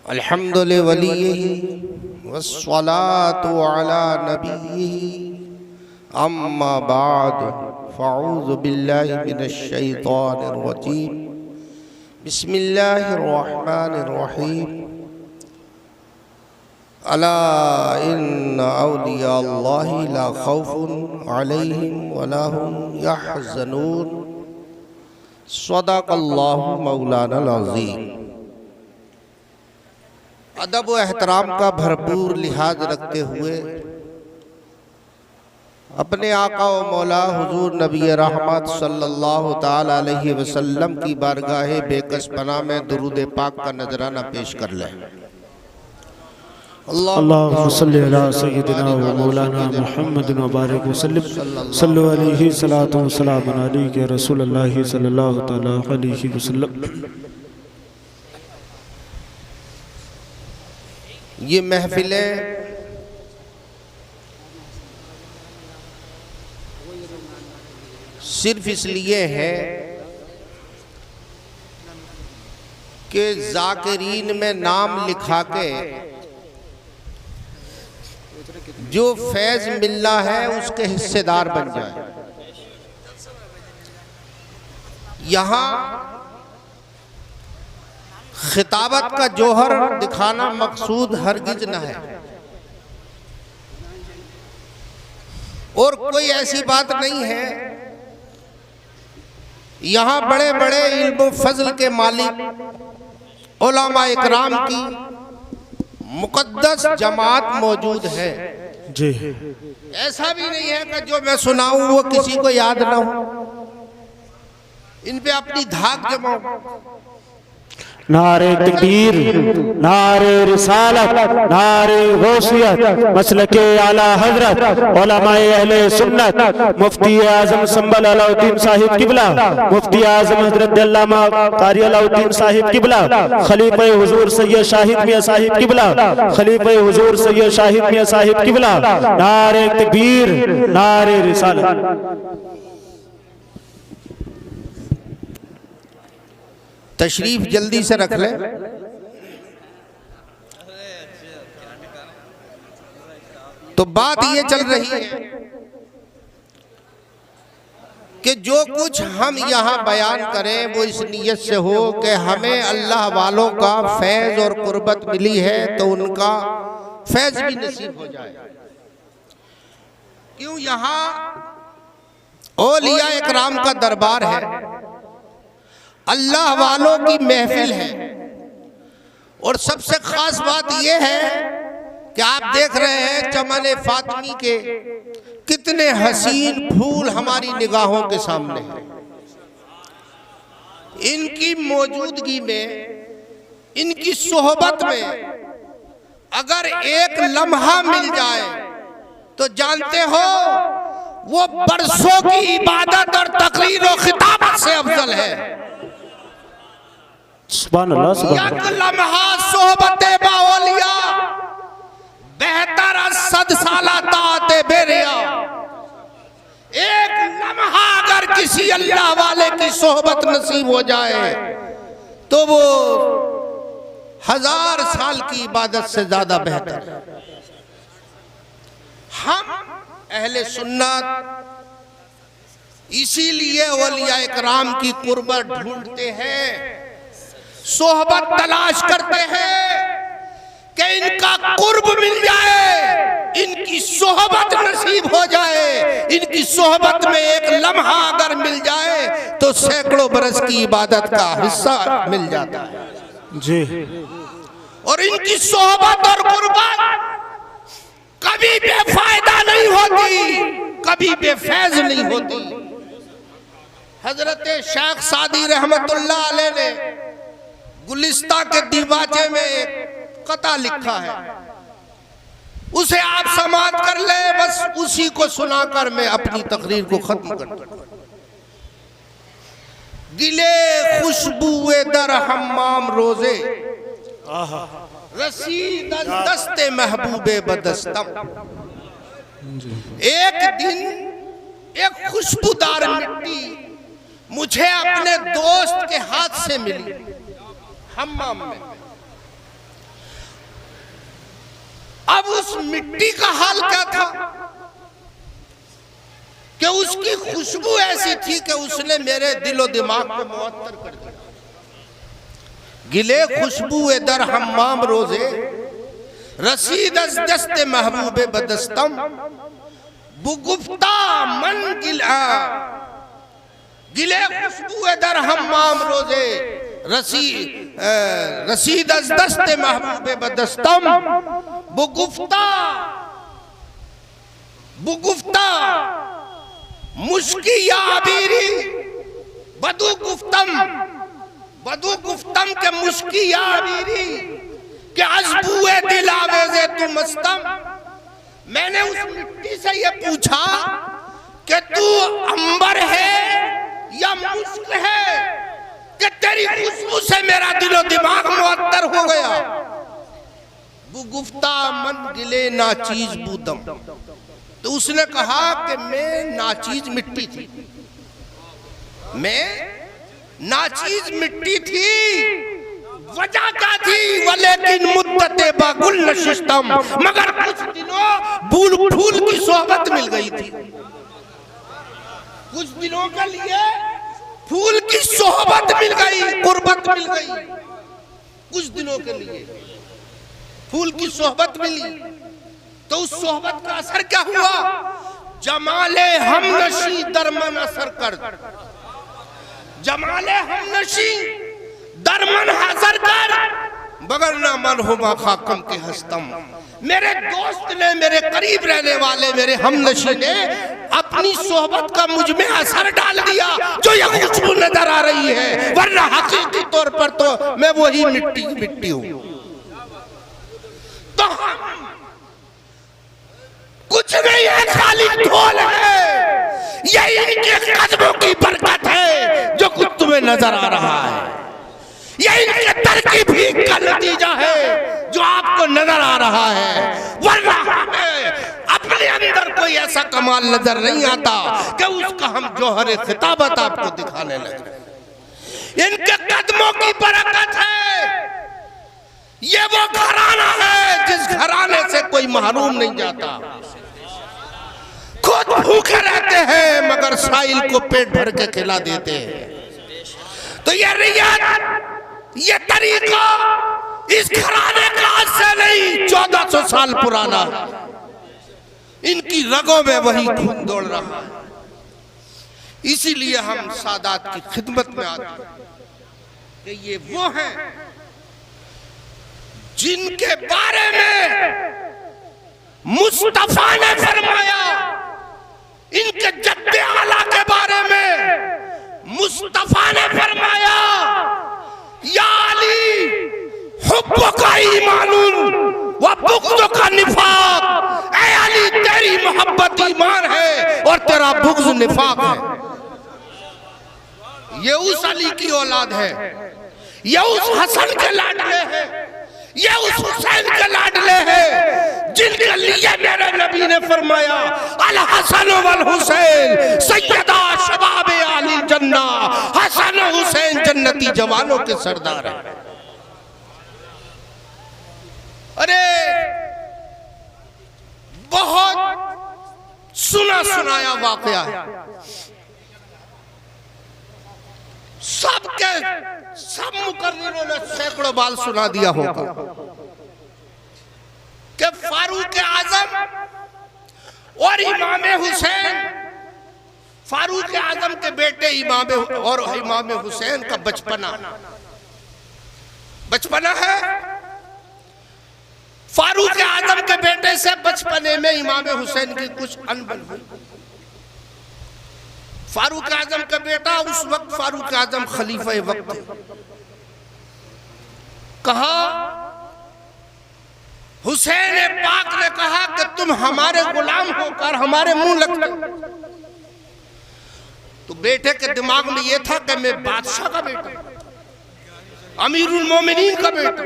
अल्हम्दुलिल्लाहि वलिय्यिही वस्सलातु अला नबिय्यिही अम्मा बाद फ़अऊज़ु बिल्लाहि मिनश शैतानिर रजीम बिस्मिल्लाहिर रहमानिर रहीम अला इन्ना औलिया अल्लाहि ला खौफुन अलैहिम वला हुम यहज़नून सदक़ल्लाहु मौलाना अज़ीम। अदब व एहतराम का भरपूर लिहाज रखते हुए अपने आका व मौला हुजूर नबी रहमत सल्लल्लाहु ताला अलैहि वसल्लम की बारगाह बेकस पनाह में दुरूद पाक का नजराना पेश कर लें। अल्लाहुम्मा सल्लि अला सय्यिदिना व मौलाना मुहम्मदिन व बारिक वसल्लिम सल्लल्लाहु अलैहि सलातु व सलाम अलैका या रसूलल्लाह सल्लल्लाहु तआला अलैहि वसल्लम। ये महफिलें सिर्फ इसलिए हैं कि ज़ाकिरीन में नाम लिखा के जो फैज़ मिलना है उसके हिस्सेदार बन जाए। यहाँ खिताबत का जोहर दिखाना मकसूद हरगिज न है और कोई ऐसी बात नहीं है। यहाँ बड़े बड़े इल्म फजल के मालिक उलमा इकराम की मुकद्दस जमात मौजूद है जी। ऐसा भी नहीं है कि जो मैं सुनाऊं वो किसी को याद ना हो, इन पे अपनी धाक जमाऊं। नारे तकबीर, नारे रिसालत, नारे गौसियत, मसलके आला हजरत, उलमाए अहले सुन्नत, मुफ्ती आजम संबल अलाउद्दीन साहिब किबला, मुफ्ती आजम हजरत अल्लामा कारी अलाउद्दीन साहिब किबला, खलीफे हुजूर सैयद शाहिद मियां साहिब किबला, खलीफे हुजूर सैयद शाहिद मियां साहिब किबला, नारे तकबीर, नारे रिसालत। तशरीफ जल्दी से रख ले। तो बात ये चल रही है कि जो कुछ हम यहाँ बयान करें वो इस नीयत से हो कि हमें अल्लाह वालों का फैज़ और कुर्बत मिली है तो उनका फैज़ भी नसीब हो जाए। क्यों यहाँ औलिया इकराम का दरबार है, अल्लाह वालों की महफिल है। और सबसे खास बात यह है कि आप देख रहे हैं चमन फातिमी के कितने हसीन फूल हमारी निगाहों के सामने हैं। इनकी मौजूदगी में, इनकी सोहबत में अगर एक लम्हा मिल जाए तो जानते हो वो बरसों की इबादत और तकरीर और खिताबत से अफजल है। सुभान अल्लाह, सुभान अल्लाह। लम्हा सोहबते बाओलिया बेहतर सद साला ताते बेरिया। एक लम्हा अगर किसी अल्लाह वाले की सोहबत नसीब हो जाए तो वो 1000 साल की इबादत से ज्यादा बेहतर है। हम अहले सुन्नत इसीलिए औलिया इकराम की कुर्बत ढूंढते हैं, सोहबत तलाश करते हैं कि इनका कुर्ब मिल जाए, इनकी सोहबत नसीब हो जाए। इनकी सोहबत में एक लम्हा अगर मिल जाए तो सैकड़ों बरस की इबादत का हिस्सा मिल जाता है जी। और इनकी सोहबत और कुर्बत कभी बेफायदा नहीं होती, कभी बेफैज नहीं होती। हजरत शेख सादी रहमतुल्लाह अलैह ने गुलिस्ता के दीवाचे में एक कता लिखा है, उसे आप समाअत कर ले, बस उसी को सुनाकर मैं अपनी तकरीर को खत्म कर दूं। गिले खुशबुए दर हम्माम रोजे रसीद दस्ते महबूबे बदस्तम। एक दिन एक खुशबूदार मिट्टी मुझे अपने दोस्त के हाथ से मिली हम्माम में। उस मिट्टी का हाल क्या था कि उसकी खुशबू ऐसी थी कि उसने मेरे दिलो दिमाग को मुअत्तर कर दिया। गिले खुशबू दर हम्माम रोजे रसीद अज दस्ते महबूबे बदस्तम बुगुफ्ता मन गिला। गिले खुशबू दर हम्माम रोजे रसीद अज दस्ते महबूबे बदस्तम बुगुफ्ता बुगुफ्ता मुश्की या अबीरी बदू गुफ्तम के मुश्की या अबीरी के अजबुए दिल आवेज़े तू मस्तम। मैंने उस मिट्टी से ये पूछा कि तू अंबर है या मुश्क है कि तेरी खुशबू से मेरा दिलो दिमाग मुअत्तर हो गया। वो गुफ्ता मन गिले नाचीज बूदम। तो उसने कहा कि मैं नाचीज मिट्टी थी, मैं नाचीज मिट्टी थी। वजह क्या थी? वलेकिन मुद्दते बागुल नशिस्तम, मगर कुछ दिनों फूल की सोहबत मिल गई थी। कुछ दिनों के लिए फूल की सोहबत मिल गई, कुर्बत मिल गई। कुछ दिनों के लिए फूल की सोहबत मिली, तो उस सोहबत का असर क्या हुआ? जमाले हमनशी दरमन असर कर, जमाले हमनशी दरमन हासर कर, बगर ना मन हुमा खाकम के हस्तम। मेरे दोस्त ने, मेरे करीब रहने वाले मेरे हमनशी ने अपनी सोहबत का मुझ में असर डाल दिया, जो ये खुशबू नजर आ रही है, वरना हकीकी तौर पर तो मैं वही मिट्टी हूं। तो हम कुछ नहीं है, खाली ढोल है। ये इनके कदमों की बरकत है जो कुछ तुम्हें नजर आ रहा है। ये इनके तरकीब का नतीजा है जो आपको नजर आ रहा है, वरना हमें अपने अंदर कोई ऐसा कमाल नजर नहीं आता कि उसका हम जौहर खिताबत आपको दिखाने लगे। इनके कदमों की बरकत है। ये वो घराना है जिस घराने से कोई महरूम नहीं जाता। खुद भूखे रहते हैं मगर साइल को पेट भर के खिला देते हैं। तो ये रियात, ये तरीका इस घराने का आज से नहीं 1400 साल पुराना। इनकी रगों में वही खून दौड़ रहा है। इसीलिए हम सादात की खिदमत में आते हैं कि ये वो हैं जिनके बारे में मुस्तफा ने फरमाया, इनके जद्दे आला के बारे में मुस्तफा ने फरमाया, या अली हुब्बुका ईमानुन व बुग़्ज़ुका निफाक। ऐ अली तेरी मोहब्बत ईमान है और तेरा बुग़्ज़ निफाक है। ये उस अली की औलाद है, ये उस हसन के लाडले हैं, ये उस हुसैन के लाडले हैं जिनके लिए मेरे नबी ने फरमाया, अल हसन वल हुसैन सैयदा शबाब आली जन्ना। हसन हुसैन जन्नती जवानों के सरदार हैं। अरे बहुत सुना सुनाया वाकया है, सब मुकर्रिरों ने सैकड़ों बार सुना दिया होगा कि फारूक आजम और इमाम हुसैन, फारूक आजम के बेटे इमाम हुसैन का बचपना है। फारूक आजम के बेटे से बचपने में इमाम हुसैन की कुछ अनबन हुई। फारूक आजम का बेटा, उस वक्त फारूक आजम खलीफा वक्त थे, कहा, हुसैन पाक ने कहा कि तुम हमारे गुलाम होकर हमारे मुंह लगते। तो बेटे के दिमाग में यह था कि मैं बादशाह का बेटा, अमीरुल मोमिनीन का बेटा।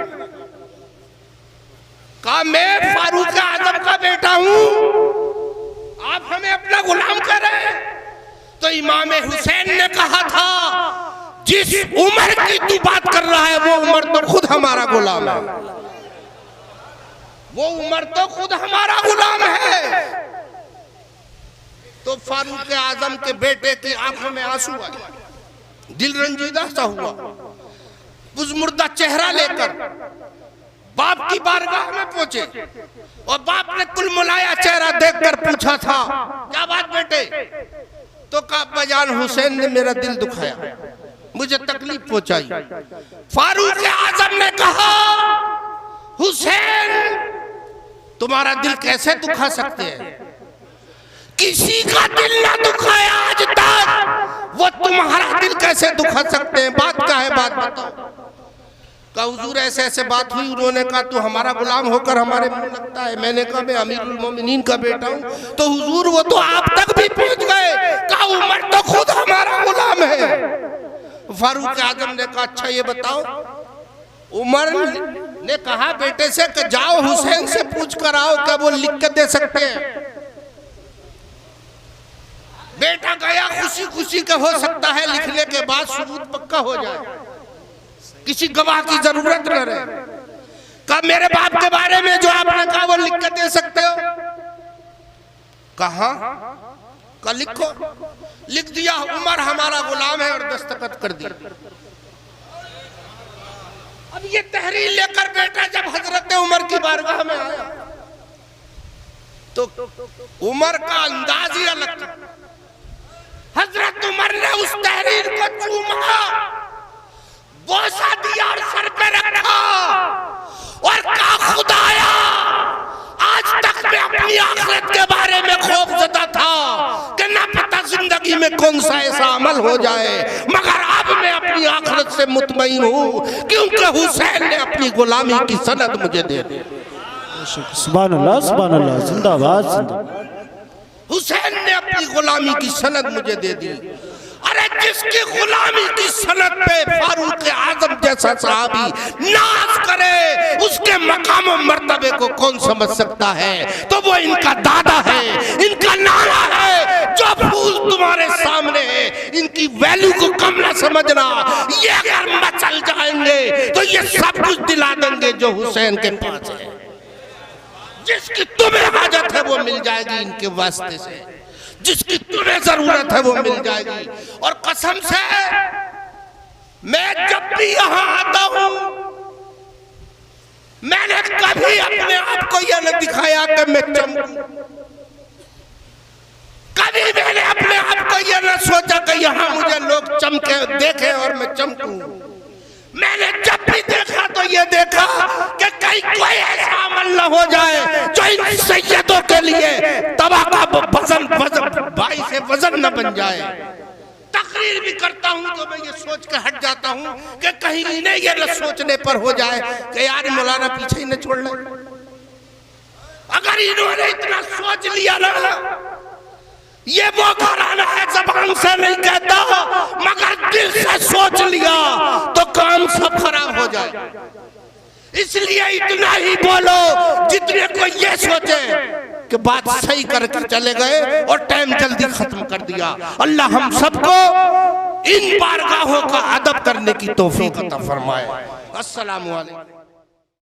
कहा मैं फारूक आजम का बेटा हूं, आप हमें अपना गुलाम कर रहे हैं। तो इमाम हुसैन ने कहा था, जिस उम्र की तू बात कर रहा है वो उम्र तो खुद हमारा गुलाम है। वो उमर तो खुद हमारा गुलाम है। तो फारूक आजम के बेटे की आंखों में आंसू आए, दिल रंजीदा सा हुआ। बुज़मुर्दा चेहरा लेकर बाप की बारगाह में पहुंचे और बाप ने कुल मुलाया चेहरा देखकर पूछा था, क्या बात बेटे? तो कहा अब्बाजान हुसैन ने मेरा दिल दुखाया, मुझे तकलीफ पहुंचाई। फारूक आजम ने कहा, हुसैन तुम्हारा दिल कैसे दुखा सकते हैं? किसी का दिल ना दुखाया आज तक, वो तुम्हारा दिल कैसे दुखा सकते हैं? बात क्या है, बात बताओ। कहा हुजूर ऐसे ऐसे बात हुई। उन्होंने कहा तू हमारा गुलाम होकर हमारे मुंह लगता है। मैंने कहा मैं अमीरुल मोमिनीन का बेटा हूं। तो हुजूर वो तो आप तक भी पहुंच गए। कहा उमर तो खुद हमारा गुलाम है। फारूक आजम ने कहा अच्छा ये बताओ। उमर ने कहा बेटे से कि जाओ हुसैन से पूछ कर आओ, क्या वो लिख कर दे सकते हैं? बेटा गया, खुशी खुशी का हो सकता है लिखने के बाद सबूत पक्का हो जाए, किसी गवाह की जरूरत न रहे। कहा मेरे बाप के बारे में जो आपने कहा वो लिख कर दे सकते हो? कहा का लिखो। लिख दिया, उमर हमारा गुलाम है, और दस्तखत कर दी। अब ये तहरीर लेकर बेटा जब हजरत उमर की बारगाह में आया तो उमर का अंदाज ही अलग था। हजरत उमर ने उस तहरीर को चूमा, बोसा दिया और सर पे रखा और कहा खुदाया आज तक मैं अपनी आखिरत के बारे में खौफजदा था कि न पता जिंदगी में कौन सा ऐसा अमल हो जाए, मगर अब मैं अपनी आखिरत से मुतमईन हूँ क्योंकि हुसैन ने अपनी गुलामी की सनद मुझे दे दी। सुभान अल्लाह, सुभान अल्लाह, जिंदाबाद जिंदाबाद। हुसैन ने अपनी गुलामी की सनद मुझे दे दी। अरे जिसकी गुलामी की सनद पे फारूक आजम जैसा सहाबी नाज करे, उसके मकाम और मर्तबे को कौन समझ सकता है? तो वो इनका दादा है, इनका नाना है। जो फूल तुम्हारे सामने है, इनकी वैल्यू को कम ना समझना। ये अगर मचल जाएंगे तो ये सब कुछ दिला देंगे जो हुसैन के पास है। जिसकी तुम्हें हाजत है वो मिल जाएगी इनके वास्ते से, जिसकी तुम्हें जरूरत है वो मिल जाएगी। और कसम से मैं जब भी यहां आता हूं, मैंने कभी अपने आप को यह न दिखाया कि मैं चमकूं। कभी मैंने अपने आप को यह न सोचा कि यहां मुझे लोग चमके देखें और मैं चमकूं। मैंने जब भी देखा तो ये देखा कि कहीं कोई ऐसा अमल न हो जाए जो इन सैयदों के लिए तवा का वजन भाई से वजन न बन जाए। तकरीर भी करता हूं तो मैं ये सोच के हट जाता हूं कि कहीं इन्हें ये न सोचने पर हो जाए कि यार मौलाना पीछे ही न छोड़ ले। अगर इन्होंने इतना सोच लिया ना, ये वो घराना है जबान से नहीं कहता मगर दिल से सोच लिया तो काम सब खराब हो जाए। इसलिए इतना ही बोलो जितने को ये सोचे कि बात सही करके चले गए और टाइम जल्दी खत्म कर दिया। अल्लाह हम सबको इन बारगाहों का अदब करने की तौफीक अता फरमाए। अस्सलामु अलैकुम।